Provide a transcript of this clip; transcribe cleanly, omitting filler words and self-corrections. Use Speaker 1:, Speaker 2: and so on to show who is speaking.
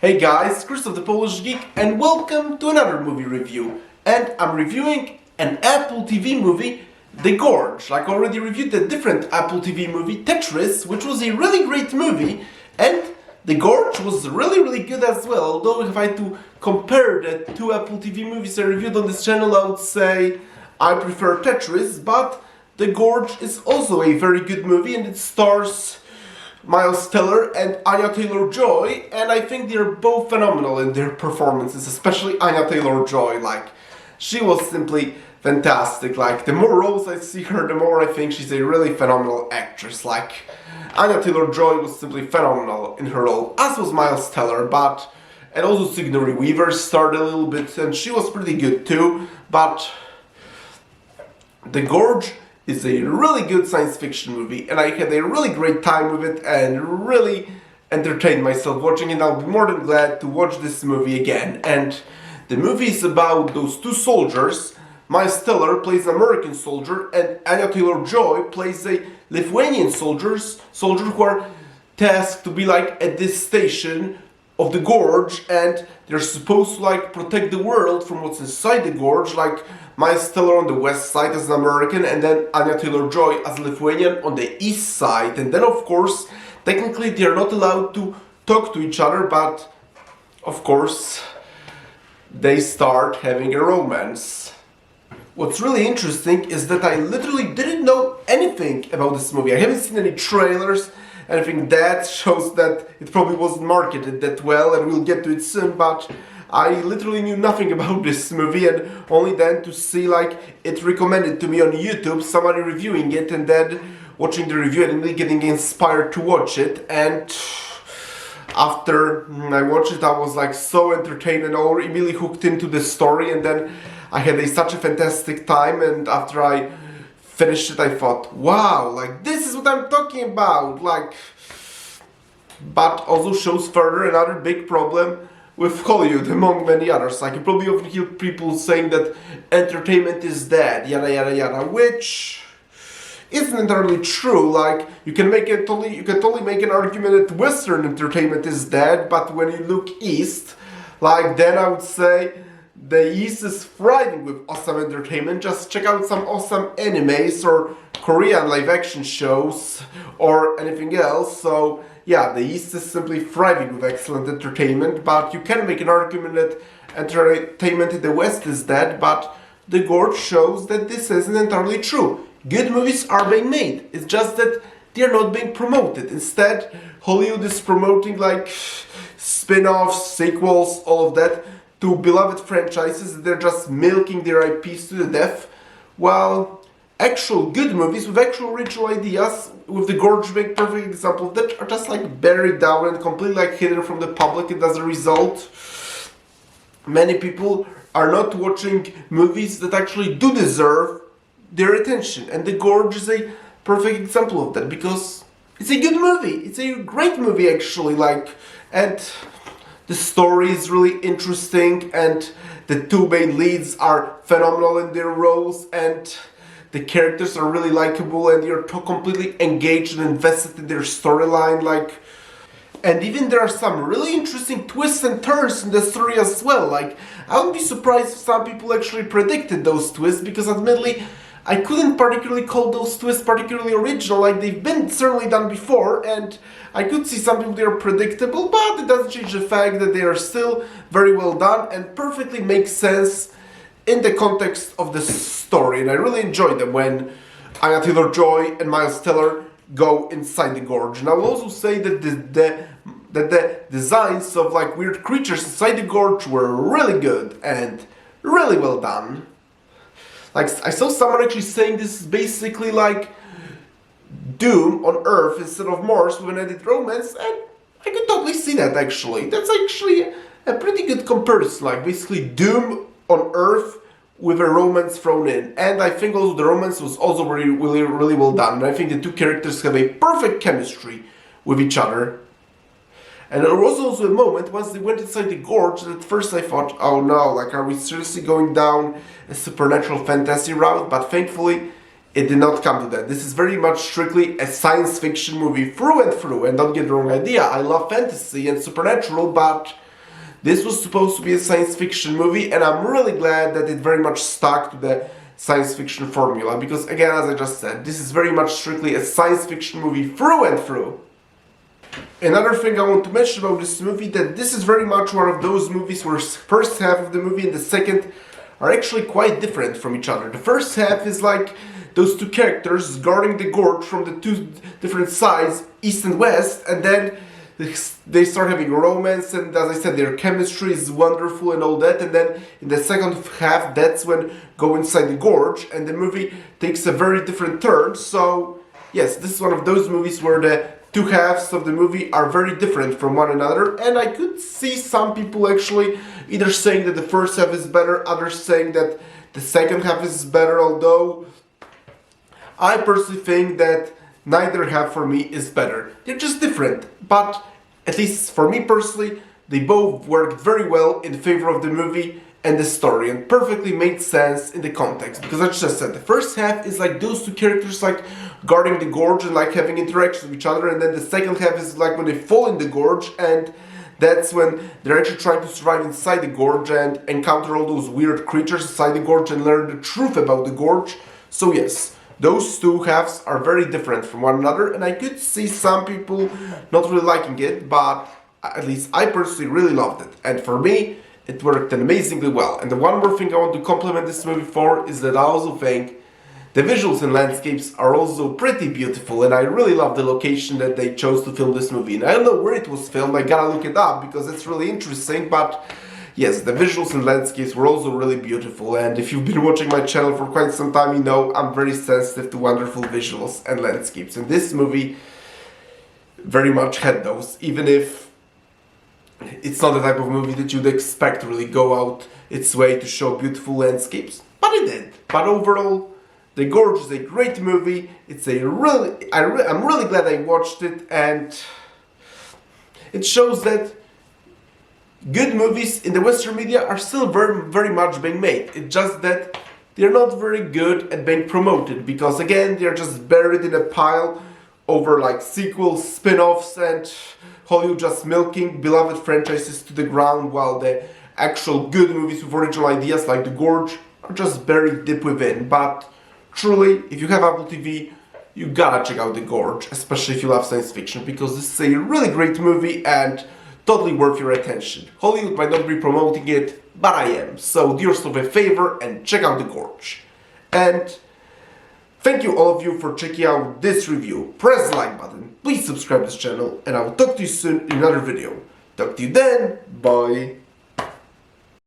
Speaker 1: Hey guys, Christoph the Polish Geek, and welcome to another movie review. And I'm reviewing an Apple TV movie, The Gorge. Like I already reviewed a different Apple TV movie, Tetris, which was a really great movie, and The Gorge was really good as well. Although if I had to compare the two Apple TV movies I reviewed on this channel, I would say I prefer Tetris, but The Gorge is also a very good movie, and it stars Miles Teller and Anya Taylor-Joy, and I think they're both phenomenal in their performances, especially Anya Taylor-Joy. Like, she was simply fantastic. Like, the more roles I see her, the more I think she's a really phenomenal actress. Like, Anya Taylor-Joy was simply phenomenal in her role, as was Miles Teller, and also Sigourney Weaver starred a little bit, and she was pretty good too, but The Gorge is a really good science fiction movie, and I had a really great time with it and really entertained myself watching it. I'll be more than glad to watch this movie again. And the movie is about those two soldiers. Miles Teller plays an American soldier, and Anya Taylor-Joy plays a Lithuanian soldier who are tasked to be like at this station of the gorge, and they're supposed to like protect the world from what's inside the gorge. Like, Miles Teller on the west side as an American, and then Anya Taylor-Joy as a Lithuanian on the east side. And then of course, technically they're not allowed to talk to each other, but of course they start having a romance. What's really interesting is that I literally didn't know anything about this movie. I haven't seen any trailers, and I think that shows that it probably wasn't marketed that well, and we'll get to it soon, but I literally knew nothing about this movie, and only then to see like it recommended to me on YouTube, somebody reviewing it, and then watching the review and really getting inspired to watch it. And after I watched it, I was like so entertained and immediately hooked into the story, and then I had such a fantastic time. And after I finished it, I thought, wow, like this is what I'm talking about. Like, but also shows further another big problem with Hollywood, among many others. Like, you probably often hear people saying that entertainment is dead, yada yada yada, which isn't entirely true. Like, you can totally make an argument that Western entertainment is dead, but when you look east, like, then I would say the East is thriving with awesome entertainment. Just check out some awesome animes or Korean live action shows or anything else. So yeah, the East is simply thriving with excellent entertainment, but you can make an argument that entertainment in the West is dead, but The Gorge shows that this isn't entirely true. Good movies are being made, it's just that they're not being promoted. Instead, Hollywood is promoting like spin-offs, sequels, all of that, to beloved franchises. They're just milking their IPs to the death, while actual good movies with actual original ideas, with The Gorge being a perfect example of that, are just like buried down and completely like hidden from the public, and as a result, many people are not watching movies that actually do deserve their attention. And The Gorge is a perfect example of that, because it's a good movie. It's a great movie actually, like, and the story is really interesting, and the two main leads are phenomenal in their roles, and the characters are really likable, and you're completely engaged and invested in their storyline. Like, and even there are some really interesting twists and turns in the story as well. Like, I would be surprised if some people actually predicted those twists, because admittedly, I couldn't particularly call those twists particularly original. Like, they've been certainly done before, and I could see some people they are predictable, but it doesn't change the fact that they are still very well done and perfectly make sense in the context of the story. And I really enjoy them when Anya Taylor-Joy and Miles Teller go inside the gorge. And I will also say that the designs of like weird creatures inside the gorge were really good and really well done. Like, I saw someone actually saying this is basically like Doom on Earth instead of Mars with an added romance, and I could totally see that actually. That's actually a pretty good comparison, like basically Doom on Earth with a romance thrown in. And I think also the romance was also really well done, and I think the two characters have a perfect chemistry with each other. And there was also a moment once they went inside the gorge that at first I thought, oh no, like, are we seriously going down a supernatural fantasy route? But thankfully it did not come to that. This is very much strictly a science fiction movie through and through. And don't get the wrong idea, I love fantasy and supernatural, but This was supposed to be a science fiction movie, and I'm really glad that it very much stuck to the science fiction formula, because again, as I just said, this is very much strictly a science fiction movie through and through. Another thing I want to mention about this movie, that this is very much one of those movies where the first half of the movie and the second are actually quite different from each other. The first half is like those two characters guarding the gorge from the two different sides, east and west, and then they start having romance, and as I said, their chemistry is wonderful and all that, and then in the second half, that's when go inside the gorge, and the movie takes a very different turn. So yes, this is one of those movies where the two halves of the movie are very different from one another, and I could see some people actually either saying that the first half is better, others saying that the second half is better, although I personally think that neither half for me is better. They're just different, but at least for me personally, they both worked very well in favor of the movie and the story, and perfectly made sense in the context. Because I just said, the first half is like those two characters like guarding the gorge and like having interactions with each other, and then the second half is like when they fall in the gorge, and that's when they're actually trying to survive inside the gorge and encounter all those weird creatures inside the gorge and learn the truth about the gorge. So yes, those two halves are very different from one another, and I could see some people not really liking it, but at least I personally really loved it. And for me, it worked amazingly well. And the one more thing I want to compliment this movie for is that I also think the visuals and landscapes are also pretty beautiful, and I really love the location that they chose to film this movie. And I don't know where it was filmed, I gotta look it up because it's really interesting, but yes, the visuals and landscapes were also really beautiful, and if you've been watching my channel for quite some time, you know I'm very sensitive to wonderful visuals and landscapes, and this movie very much had those, even if it's not the type of movie that you'd expect to really go out its way to show beautiful landscapes, but it did. But overall, The Gorge is a great movie. It's a I'm really glad I watched it, and it shows that good movies in the Western media are still very much being made. It's just that they're not very good at being promoted, because again, they're just buried in a pile over like sequels, spin-offs, and Hollywood just milking beloved franchises to the ground, while the actual good movies with original ideas like The Gorge are just buried deep within. But truly, if you have Apple TV, you gotta check out The Gorge, especially if you love science fiction, because this is a really great movie and totally worth your attention. Hollywood might not be promoting it, but I am. So do yourself a favor and check out The Gorge. And thank you all of you for checking out this review. Press the like button, please subscribe to this channel, and I will talk to you soon in another video. Talk to you then, bye.